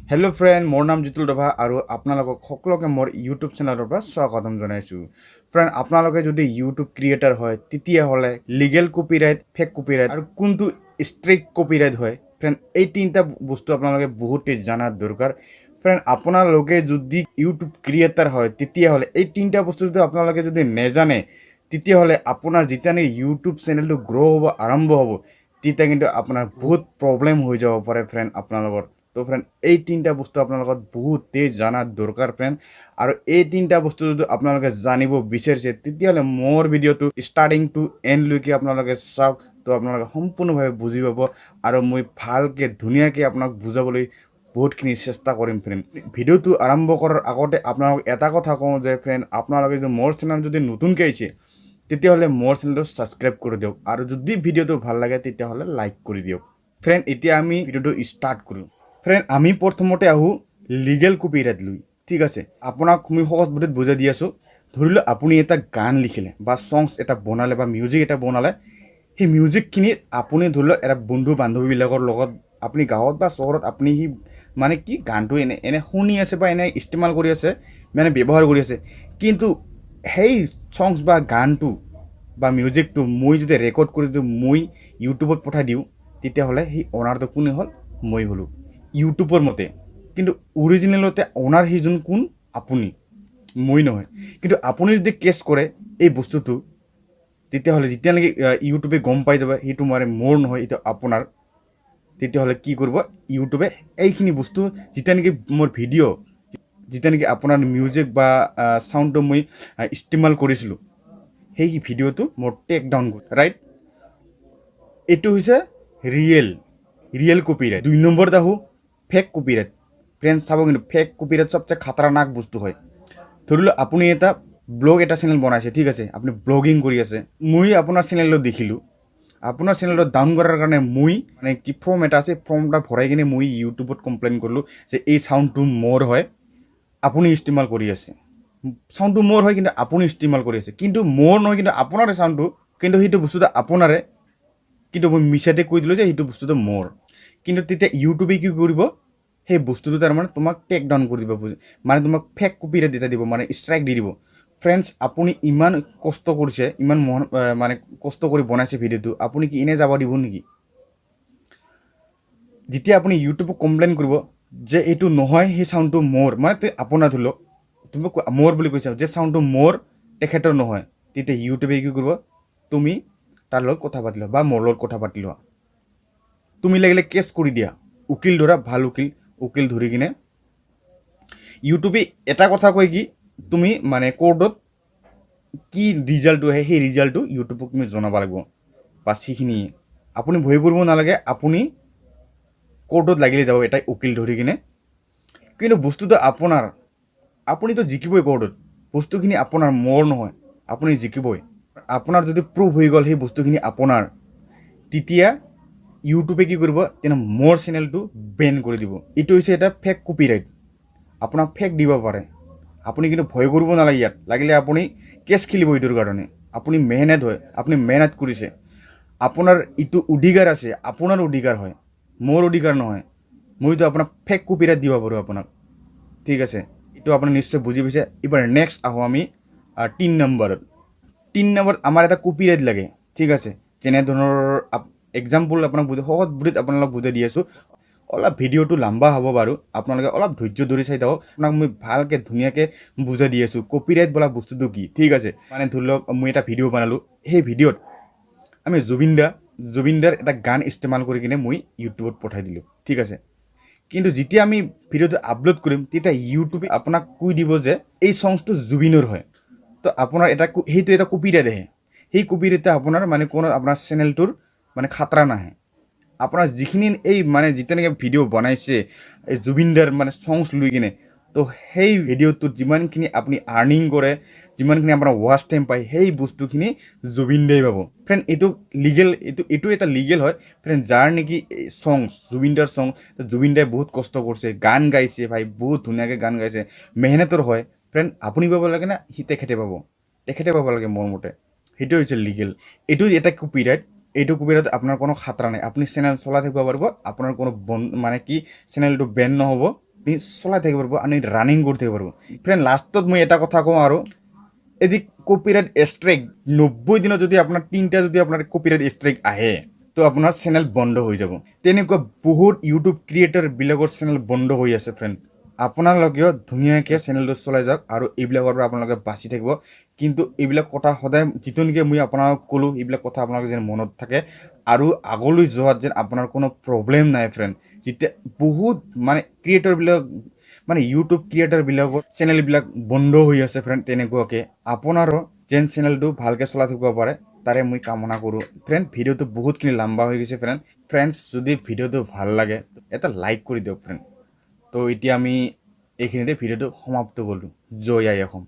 Hello friend मोर नाम जितुल रभा और आपनालोকক সকলোকে मोर यूट्यूब चेनेলৰ পৰা স্বাগতম জনাইছো। फ्रेंड आपनालोকে যদি यूट्यूब क्रिएटर হয় তেতিয়া হলে লিগ্যাল কপিৰাইট ফেক কপিৰাইট আৰু কোনটো স্ট্ৰিক্ট কপিৰাইট হয় फ्रेंड এই তিনটা বস্তু आपनालोকে বহুতে জানা দৰকাৰ। फ्रेंड आपनालोকে যদি यूट्यूब ক্রিয়েটর হয় তেতিয়া হলে এই তিনটা বস্তু যদি आपनालोকে যদি নেজানে তেতিয়া হলে আপোনাৰ যেতানে यूट्यूब চেনেলটো গ্ৰো হ'ব আৰম্ভ হ'ব তেতিয়া কিন্তু আপোনাৰ বহুত প্ৰবলেম হৈ যাব পাৰে फ्रेंड आपनाলোকৰ। तो फ्रेंड এই তিনটা বস্তু আপোনালোকক বহুতে জানা দৰকাৰ फ्रेंड আৰু এই তিনটা বস্তু যদি আপোনালোকে জানিব বিচাৰিছে তেতিয়াহলে মোৰ ভিডিওটো ষ্টাৰ্টিং টু এন্ড লৈকে আপোনালোকে চাওক তো আপোনালোকে সম্পূৰ্ণভাৱে বুজি পাব আৰু মই ভালকে ধুনীয়াকে আপোনাক বুজাবলৈ বহুতখিনি চেষ্টা কৰিম फ्रेंड। ভিডিওটো আৰম্ভ কৰাৰ আগতে আপোনালোক এটা কথা কওঁ যে फ्रेंड আপোনালোকে যদি মোৰ চেনেল যদি নতুনকৈ আহিছে তেতিয়াহলে মোৰ চেনেলটো সাবস্ক্ৰাইব কৰি দিয়ক আৰু যদি ভিডিওটো ভাল লাগে তেতিয়াহলে লাইক কৰি দিয়ক। फ्रेंड এতিয়া আমি ভিডিওটো স্টাৰ্ট কৰোঁ। फ्रेंड आमी प्रथमते आहू लिगेल कपिराइट लुई ठीक है आपनाक मैं सहज बुद्धित बुझाई दी आसो धरिल आपुनी एटा गान लिखिले बा सॉन्ग्स एटा बनाले बा म्यूजिक एटा बनाले সেই মিউজিকখিনি আপুনি ধৰি লওক এটা বন্ধু বান্ধৱীবিলাকৰ লগত আপুনি গাঁৱত বা চহৰত আপুনি সি মানে কি গানটো এনে এনে শুনি আছে বা এনে ইস্তেমাল কৰি আছে মানে ব্যৱহাৰ কৰি আছে কিন্তু সেই সঙ্গস বা গানটো বা মিউজিকটো মই যদি ৰেকৰ্ড কৰি যদি মই ইউটিউবত পঠাই দিওঁ তেতিয়াহ'লে সেই অনাৰটো কোনে হ'ল মই হলো ইউটিউবৰ মতে কিন্তু অৰিজিনেলতে অনাৰ সেইজন কোন আপুনি মই নহয় কিন্তু আপুনি যদি কেছ কৰে এই বস্তুটো তেতিয়াহ'লে যেতিয়ালৈকে ইউটিউবে গম পাই যাব সেইটো মানে মোৰ নহয় এটা আপোনাৰ তেতিয়াহ'লে কি কৰিব ইউটিউবে এইখিনি বস্তু যেতিয়ালৈকে মোৰ ভিডিঅ' যেতিয়ালৈকে আপোনাৰ মিউজিক বা সাউণ্ডটো মই ইস্তেমাল কৰিছিলোঁ সেই ভিডিঅ'টো মোৰ টেক ডাউন কৰে ৰাইট এইটো হৈছে ৰিয়েল কপিৰাইট। 2 নম্বৰত আহো फेक कपिराइट। फ्रेंड चाबो किन्तु फेक कपिराइट सबसे खतरनाक बस्तु है धरिल आपुनी एटा ब्लग एटा चेनेल बनाइছে ठीक আছে আপনি ব্লগিং কৰি আছে মই আপোনাৰ চেনেলত দেখিলো আপোনাৰ চেনেলত ডাউন কৰাৰ কাৰণে মই মানে কি ফৰ্ম এটা আছে ফৰ্মটা ভৰাই কিনে মই ইউটিউবত কমপ্লেইন কৰিলো যে এই সাউন্ডটো মোৰ হয় আপুনি ইস্তেমাল কৰি আছে সাউন্ডটো মোৰ হয় কিন্তু আপুনি ইস্তেমাল কৰি আছে কিন্তু মোৰ নহয় কিন্তু আপোনাৰে সাউন্ডটো কিন্তু সেইটো বস্তুটো আপোনাৰে কিন্তু মই মিছাতে কৈ দিলো যে সেইটো বস্তুটো মোৰ কিন্তু তেতিয়া ইউটিউবে কি কৰিব সেই বস্তুটো তাৰ মানে তোমাক টেক ডাউন কৰি দিব মানে তোমাক ফেক কপিৰাইট এটা দিব মানে স্ট্ৰাইক দি দিব। फ्रेंड्स আপুনি ইমান কষ্ট কৰিছে ইমান মানে কষ্ট কৰি বনাইছে ভিডিওটো আপুনি কি এনে যাব দিব নেকি যেতিয়া আপুনি ইউটিউবক কমপ্লেইন কৰিব যে এইটো নহয় সেই সাউন্ডটো মোৰ মানে আপোনাৰ ধৰি লওক তুমি মোৰ বুলি কৈছা যে সাউন্ডটো মোৰ তেখেতৰ নহয় তেতিয়া ইউটিউবে কি কৰিব তুমি তাৰ লগত কথা পাতিলা বা মোৰ লগত কথা পাতিলা তুমি লাগিলে কেছ কৰি দিয়া উকিল ধৰা ভাল উকিল ধৰি কিনে ইউটিউবে এটা কথা কয় কি তুমি মানে কোৰ্টত কি ৰিজাল্টটো আহে সেই ৰিজাল্টটো ইউটিউবক তুমি জনাব লাগিব বাস সেইখিনি আপুনি ভয় কৰিব নালাগে আপুনি কোৰ্টত লাগিলে যাব এটা উকিল ধৰি কিনে কিন্তু বস্তুটো আপোনাৰ আপুনিতো জিকিবই কোৰ্টত বস্তুখিনি আপোনাৰ মোৰ নহয় আপুনি জিকিবই আপোনাৰ যদি প্ৰুফ হৈ গ'ল সেই বস্তুখিনি আপোনাৰ তেতিয়া ইউটিউবে কি কৰিব তেনে মোৰ চেনেলটো বেন কৰি দিব এইটো হৈছে এটা ফেক কপিৰাইট আপোনাক ফেক দিব পাৰে আপুনি কিন্তু ভয় কৰিব নালাগে ইয়াত লাগিলে আপুনি কেছ খেলিব এইটোৰ কাৰণে আপুনি মেহনত হয় আপুনি মেহনত কৰিছে আপোনাৰ ইটো অধিকাৰ আছে আপোনাৰ অধিকাৰ হয় মোৰ অধিকাৰ নহয় মইতো আপোনাক ফেক কপিৰাইট দিব পাৰোঁ আপোনাক ঠিক আছে এইটো আপুনি নিশ্চয় বুজি পাইছে এবাৰ নেক্সট আহো আমি 3 নম্বৰত আমাৰ এটা কপিৰাইট লাগে ঠিক আছে যেনে ধৰণৰ এক্সাম্পল আপোনাক বুজাই সহজ বুদ্ধিত আপোনালোক বুজাই দি আছোঁ অলপ ভিডিওটো লম্বা হ'ব বাৰু আপোনালোকে অলপ ধৈৰ্য ধৰি চাই থাকক আপোনাক মই ভালকৈ ধুনীয়াকৈ বুজাই দি আছোঁ কপিৰাইট বোলা বস্তুটো কি ঠিক আছে মানে ধৰি লওক মই এটা ভিডিঅ' বনালোঁ সেই ভিডিঅ'ত আমি জুবিনদাৰ এটা গান ইস্তেমাল কৰি কিনে মই ইউটিউবত পঠাই দিলোঁ ঠিক আছে কিন্তু যেতিয়া আমি ভিডিঅ'টো আপলোড কৰিম তেতিয়া ইউটিউবে আপোনাক কৈ দিব যে এই সংগটো জুবিনৰ হয় তো আপোনাৰ এটা সেইটো এটা কপিৰাইট আহে সেই কপিৰাইটে আপোনাৰ মানে কোনো আপোনাৰ চেনেলটোৰ মানে খাতৰা নাহে আপোনাৰ যিখিনি এই মানে যেনেকৈ ভিডিঅ' বনাইছে এই জুবিনদাৰ মানে সংগছ লৈ কিনে তো সেই ভিডিঅ'টোত যিমানখিনি আপুনি আৰ্নিং কৰে যিমানখিনি আপোনাৰ ৱাচ টাইম পায় সেই বস্তুখিনি জুবিনদাই পাব ফ্ৰেণ্ড এইটো লিগেল এইটো এটা লিগেল হয় ফ্ৰেণ্ড যাৰ নেকি সংগছ জুবিনদাৰ সংগ জুবিনদাই বহুত কষ্ট কৰিছে গান গাইছে ভাই বহুত ধুনীয়াকৈ গান গাইছে মেহনতৰ হয় ফ্ৰেণ্ড আপুনি পাব লাগে না তেখেতে পাব লাগে মোৰ মতে সেইটো হৈছে লিগেল এইটো এটা কপিৰাইট এইটো কপিৰাইট আপোনাৰ কোনো খাতৰা নাই আপুনি চেনেল চলাই থাকিব পাৰিব আপোনাৰ কোনো মানে কি চেনেলটো বেন নহ'ব চলাই থাকিব পাৰিব আৰু ৰানিং কৰি থাকিব পাৰিব ফ্ৰেণ্ড লাষ্টত মই এটা কথা কওঁ আৰু এই যে কপিৰাইট ষ্ট্ৰাইক 90 দিনত যদি আপোনাৰ 3টা যদি আপোনাৰ কপিৰাইট ষ্ট্ৰাইক আহে তো আপোনাৰ চেনেল বন্ধ হৈ যাব তেনেকুৱা বহুত ইউটিউব ক্ৰিয়েটৰবিলাকৰ চেনেল বন্ধ হৈ আছে ফ্ৰেণ্ড আপোনালোকেও ধুনীয়াকৈ চেনেলটো চলাই যাওক আৰু এইবিলাকৰ পৰা আপোনালোকে বাচি থাকিব কিন্তু এইবিলাক কথা সদায় যিটো নেকি মই আপোনালোকক ক'লোঁ এইবিলাক কথা আপোনালোকে যেন মনত থাকে আৰু আগলৈ যোৱাত যেন আপোনাৰ কোনো প্ৰব্লেম নাই ফ্ৰেণ্ড যেতিয়া বহুত মানে ক্ৰিয়েটৰবিলাক মানে ইউটিউব ক্ৰিয়েটৰবিলাকৰ চেনেলবিলাক বন্ধ হৈ আছে ফ্ৰেণ্ড তেনেকুৱাকৈ আপোনাৰো যেন চেনেলটো ভালকৈ চলাই থাকিব পাৰে তাৰে মই কামনা কৰোঁ ফ্ৰেণ্ড ভিডিঅ'টো বহুতখিনি লম্বা হৈ গৈছে ফ্ৰেণ্ডছ যদি ভিডিঅ'টো ভাল লাগে এটা লাইক কৰি দিয়ক ফ্ৰেণ্ড তো এতিয়া আমি এইখিনিতে ভিডিঅ'টো সমাপ্ত কৰিলোঁ জয় আই অসম